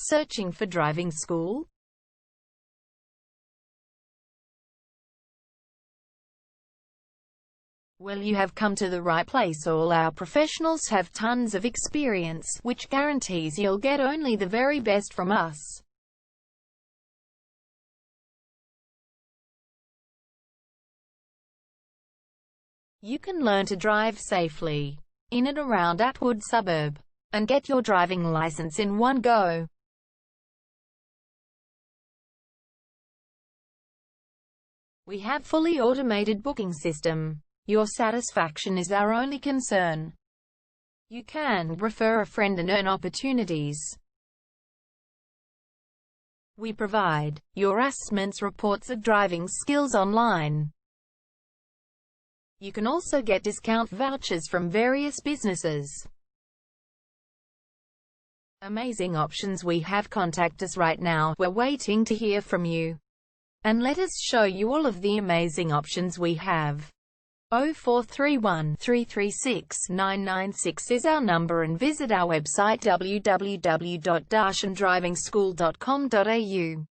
Searching for driving school? Well, you have come to the right place. All our professionals have tons of experience, which guarantees you'll get only the very best from us. You can learn to drive safely in and around Attwood suburb, and get your driving license in one go. We have fully automated booking system. Your satisfaction is our only concern. You can refer a friend and earn opportunities. We provide your assessments reports of driving skills online. You can also get discount vouchers from various businesses. Amazing options we have. Contact us right now. We're waiting to hear from you. And let us show you all of the amazing options we have. 0431 336 996 is our number, and visit our website www.darshandrivingschool.com.au.